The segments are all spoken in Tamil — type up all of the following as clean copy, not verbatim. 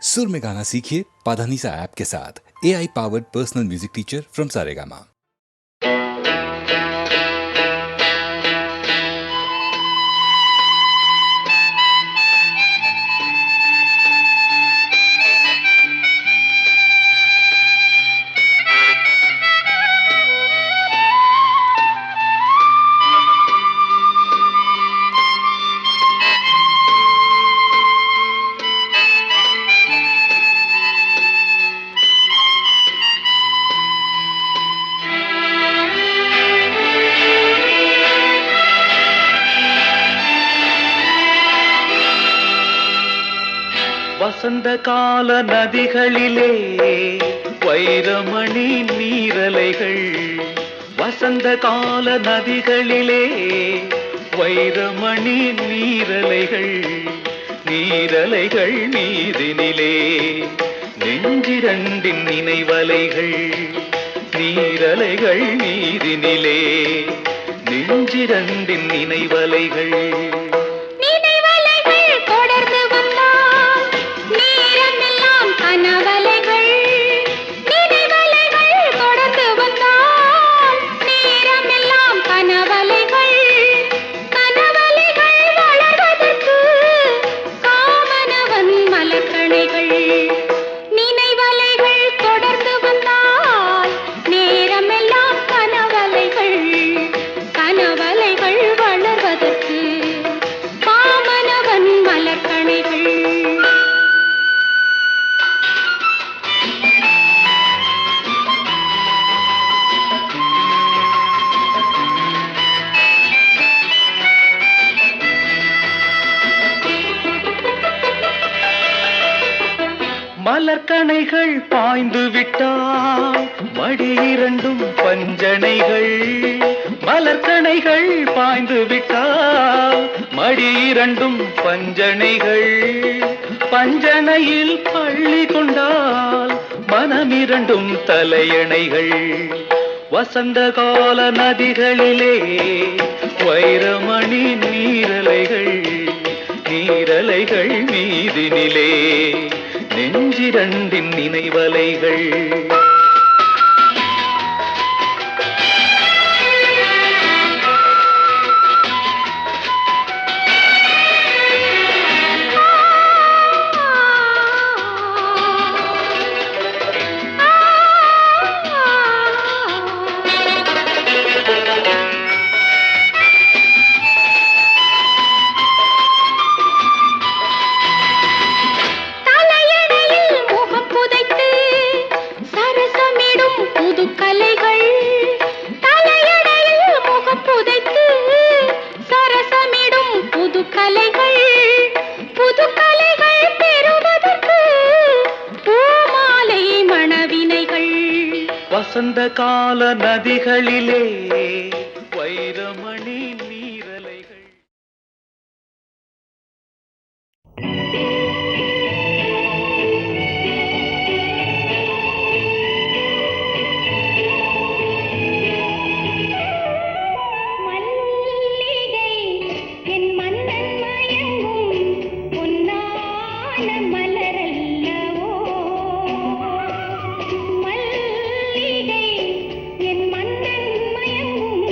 सुर में गाना सीखिए पाधानीसा ऐप के साथ। AI powered personal music teacher from Saregama. வசந்த கால நதிகளிலே வைரமணி நீரலைகள், வசந்த கால நதிகளிலே வைரமணி நீரலைகள், நீரலைகள் மீதினிலே நெஞ்சிரண்டின் நினைவலைகள், நீரலைகள் மீதினிலே நெஞ்சிரண்டின் நினைவலைகள். மலர்கணைகள் பாய்ந்து விட்டால் மடி இரண்டும் பஞ்சனைகள், மலர்கணைகள் பாய்ந்து விட்டால் மடி இரண்டும் பஞ்சனைகள், பஞ்சனையில் பள்ளி கொண்டால் மனமிரண்டும் தலையணைகள். வசந்த கால நதிகளிலே வைரமணி நீரலைகள், நீரலைகள் மீதினிலே நெஞ்சிரண்டின் நினைவலைகள். வசந்த கால நதிகளிலே வைரமணி நீரலைகள். மல்லிகை என் மன்னன் மயங்கும்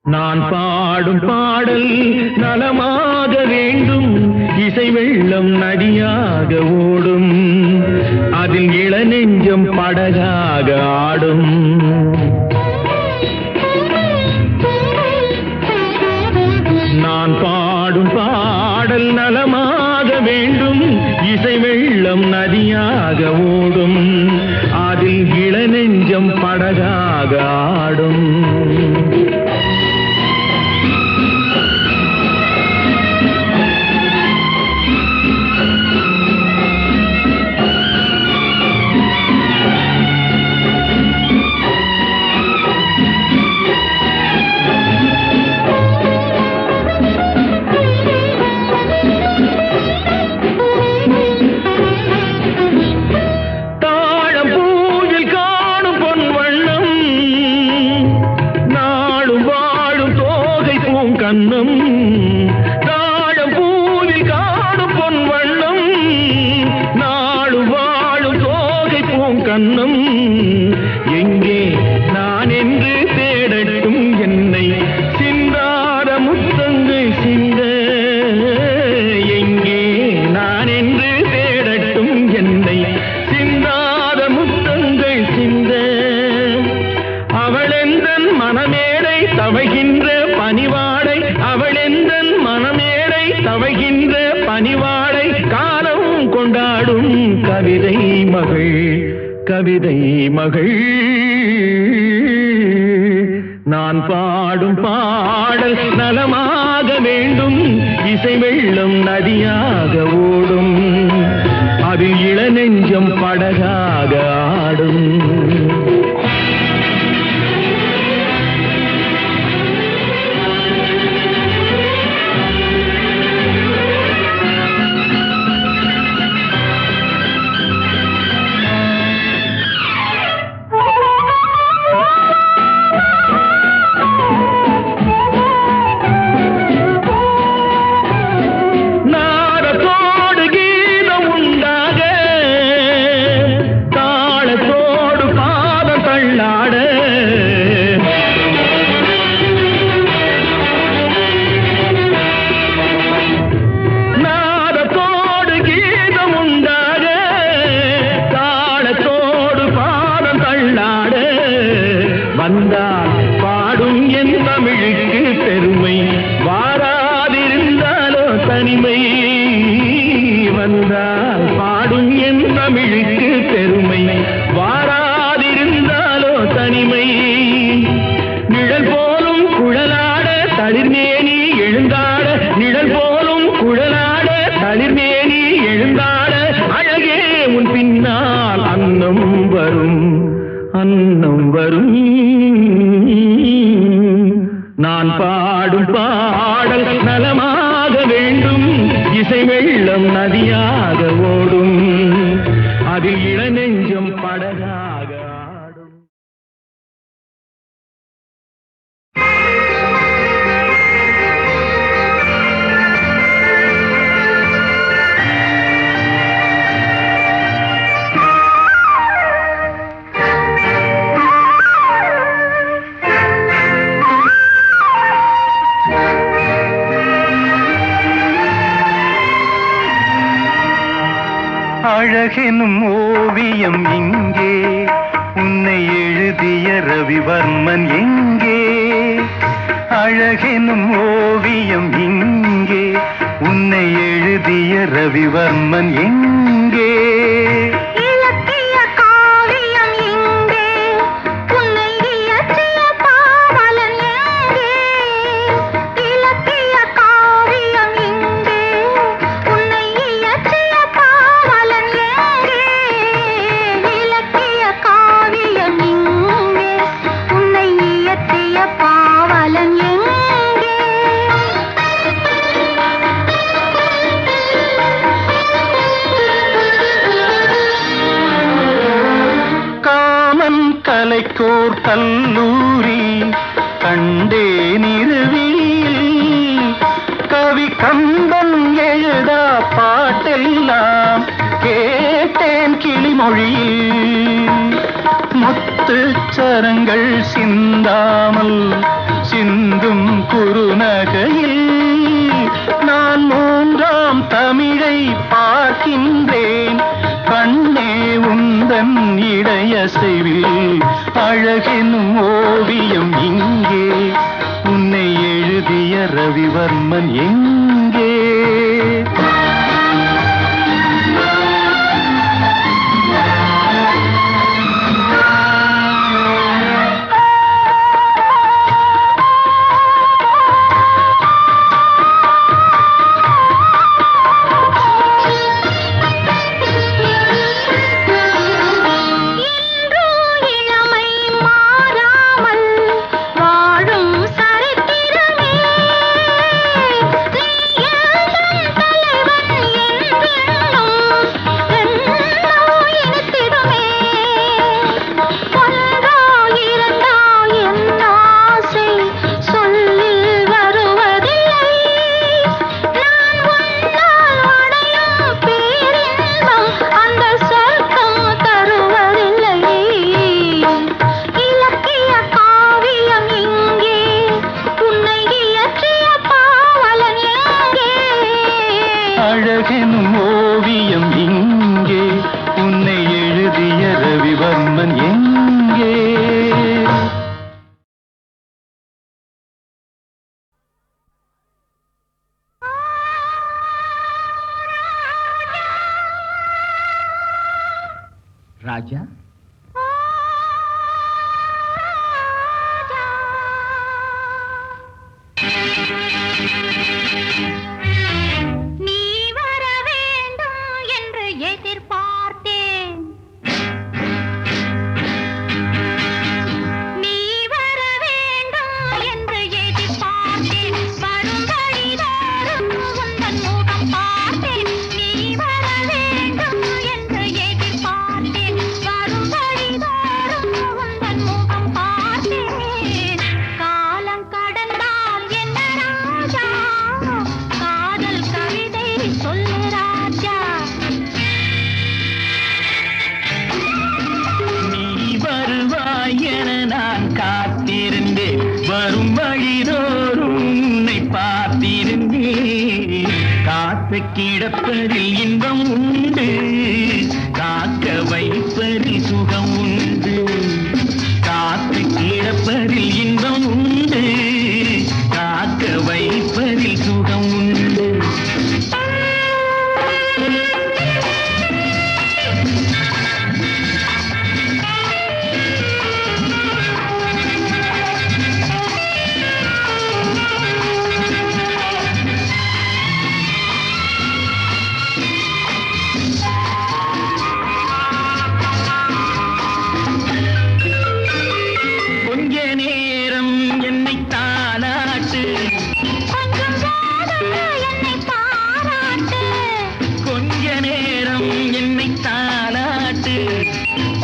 நான் பாடும் பாடல் நலமாக வேண்டும், இசை வெள்ளம் நதியாக ஓடும், அதில் இளநெஞ்சம் படகாக ஆடும். நான் பாடும் பாடல் நலமாக வேண்டும், இசை வெள்ளம் நதியாக ஓடும், அதில் இளநெஞ்சம் படகாக ஆடும். கண்ணம் தாழம் பூவில் காணும் பொன் வண்ணம், நாடு வாழும் தோகை பூங்கண்ணம். எங்கே நான் என்று தேடட்டும் என்னை சிந்தாத முத்தங்கள் சிந்த, எங்கே நான் என்று தேடட்டும் என்னை சிந்தாத முத்தங்கள் சிந்த. அவளெந்தன் மனமேடை தவைகின்ற பணிவாடை, அவளெந்தன் மனமேடை தவைகின்ற பணிவாடை, காலம் கொண்டாடும் கவிதை மகள், கவிதை மகள். நான் பாடும் பாடல் நலமாக வேண்டும், இசை வெள்ளம் நதியாக ஓடும், அதில் இளநெஞ்சம் படகாக ஆடும். வந்தால் பாடும் என் தமிழுக்கு பெருமை, வாராதிருந்தாலோ தனிமை. வந்தால் பாடும் என் தமிழ் தமிழுக்கு பெருமை வாராதிருந்தாலோ தனிமை நிழல் போலும் குழலாட தளிர்மேனி எழுந்தாட நிழல் போலும் குழலாட தளிர்மேனி எழுந்தாட அழகே உன் பின்னால் அன்னம் வரும் அன்னம் வரும் நான் பாடும் பாடல் நலமாக வேண்டும் இசை வெள்ளம் நதியாக ஓடும் அதில் இளநெஞ்சம் படகாக ஆடும் அழகெனும் ஓவியம் இங்கே உன்னை எழுதிய ரவிவர்மன் எங்கே அழகெனும் ஓவியம் இங்கே உன்னை எழுதிய ரவிவர்மன் எங்கே கலைக்கோர் கல்லூரி கண்டேன் இரவில் கவி கம்பன் எழுதா பாட்டெல்லாம் கேட்டேன் கிளிமொழியில் முத்துச்சரங்கள் சிந்தாமல் சிந்தும் குறுநகையில் நான் மூன்றாம் தமிழை பார்க்கின்றேன் கண்ணே உந்தன் இடையசைவில் அழகெனும் ஓவியம் இங்கே உன்னை எழுதிய ரவிவர்மன் எங்கே அழகெனும் ஓவியம் இங்கே உன்னை எழுதிய ரவிவர்மன் எங்கே ராஜா வரும் வழிதோறும் உன்னை பார்த்திருந்தேன் காத்து கிடப்பதில் இன்பம் உண்டு காக்க வைப்பதில் சுகம் உண்டு காத்து கிடப்பதில் இன்பம் உண்டு காக்க வைப்பதில் சுகம் உண்டு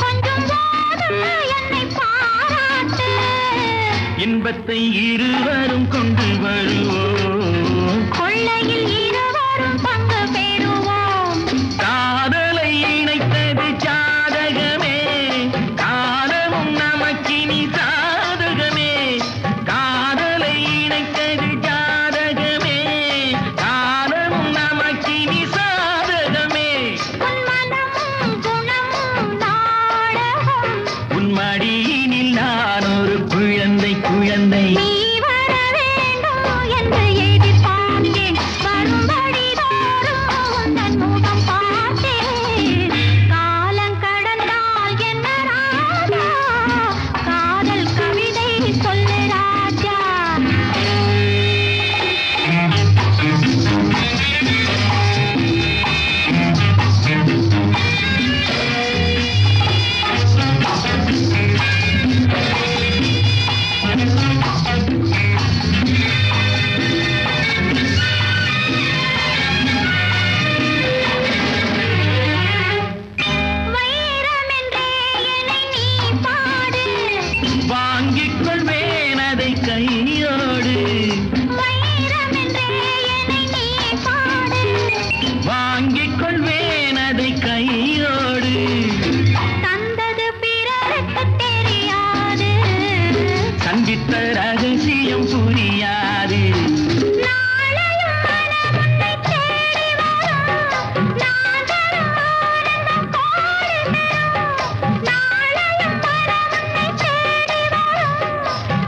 கொஞ்சம் போதும் என்னை பாராட்டு. இன்பத்தை இருவரும் கொண்டு வருவோம், கொள்ளையில் இருவரும் பங்கு பெறுவோம். காதலை இணைத்தது ஜாதகமே, காலமும் நமக்கினி சாதகமே. காதலை இணைத்தது ஜாதகமே, காலமும் நமக்கினி சாதகமே. உன் மனமும் குணமும் நாடகம். உன் மடியினில் நான் ஒரு குழந்தை குழந்தை. நீ வர வேண்டும் என்று எதிர்பார்த்தேன். வரும் வழிதோறும் உந்தன் முகம் பார்த்தேன். காலம் கடந்தால் என்ன ராஜா, காதல் கவிதை சொல்லு ராஜா. வைரமென்றே என்னை நீ பாடு. வாங்கிக் கொள்வேன் அதை கையோடு, வைரமென்றே என்னை நீ பாடு. வாங்கிக் கொள்வேன் அதை கையோடு. தந்தது பிறருக்கு தெரியாது. சந்தித்த ரகசியம் புரியாது. நாளையும் மனம் உன்னை தேடி வரும். நான் தரும் ஆனந்தம் கோடி பெறும். நாளையும் மனம் உன்னை தேடி வரும்.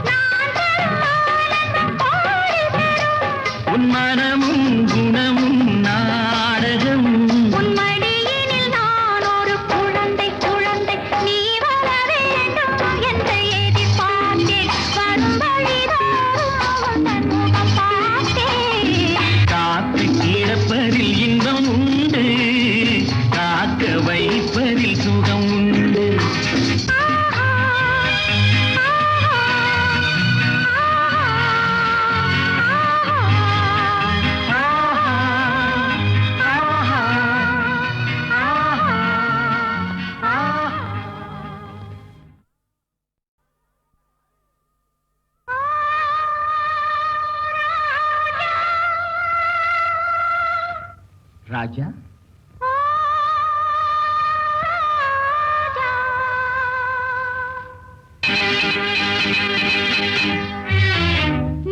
நான் தரும் ஆனந்தம் கோடி பெறும். உன் மனமும் குணமும் நாடகம். உன் மடியினில் நான் ஒரு குழந்தை குழந்தை. நீ வர வேண்டும் என்று எதிர்பார்த்தேன். வரும் வழிதோறும் உந்தன் முகம் பார்த்தேன். காத்து கிடப்பதில் இன்பம் உண்டு, காக்க வைப்பதில் சுகம் உண்டு. ராஜா,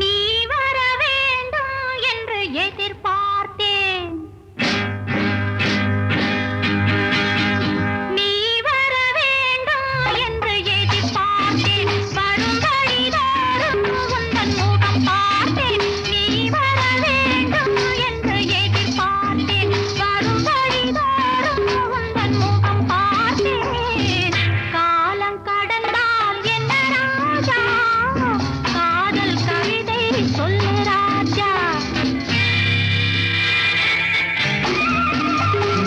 நீ வர வேண்டும் என்று எதிர்பார்த்தேன். நீ வர வேண்டும் என்று எதிர்பார்த்தேன். வரும் வழிதோறும் உந்தன் முகம் பார்த்தேன். நீ வர வேண்டும் என்று எதிர்பார்த்தேன். வரும் வழிதோறும் உந்தன் முகம் பார்த்தேன். காலம் கடந்தால் என்ன ராஜா, காதல் கவிதை சொல்லு ராஜா.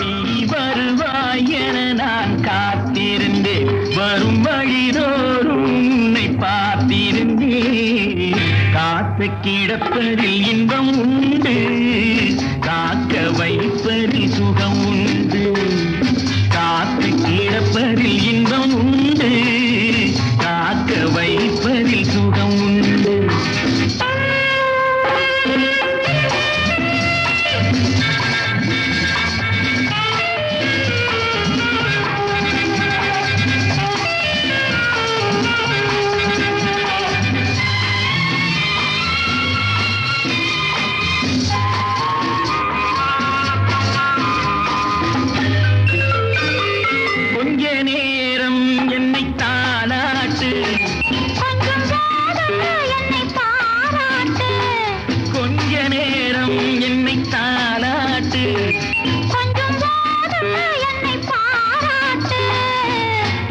நீ வருவாய் என நான் காத்திருந்தேன், வரும் வழிதோறும் உன்னை பார்த்திருந்தேன். காத்து கிடப்பதில் இன்பம் உண்டு, காக்க வைப்பதில் சுகம் உண்டு. காத்து கிடப்பதில் இன்பம் உண்டு, காக்க வைப்பதில் சுகம் உண்டு. கொஞ்ச நேரம் என்னை தாளாட்டு, கொஞ்சம் போதும் என்னை பாராட்டு. கொஞ்ச நேரம் என்னை தாளாட்டு. கொஞ்சம் போதும் என்னை பாராட்டு.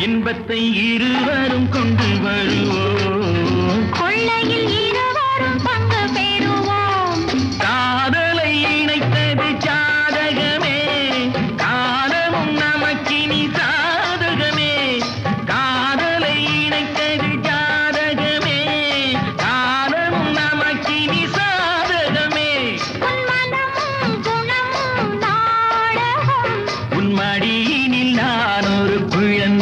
இன்பத்தை இருவரும் கொண்டு வருவோம், கொள்ளையில் இருவரும் பங்கு பெறுவோம். காதலை இணைத்தது ஜாதகமே, காலமும் நமக்கினி சாதகமே. காதலை இணைத்தது ஜாதகமே, காலமும் நமக்கினி சாதகமே. உன் மனமும் குணமும் நாடகம். உன் மடியினில் நான் ஒரு குழந்தை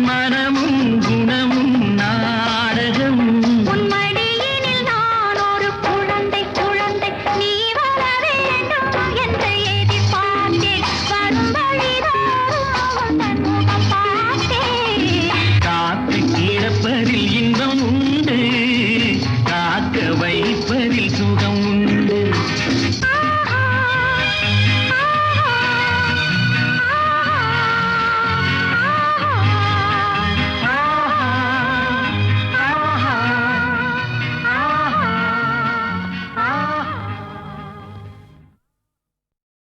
மனம்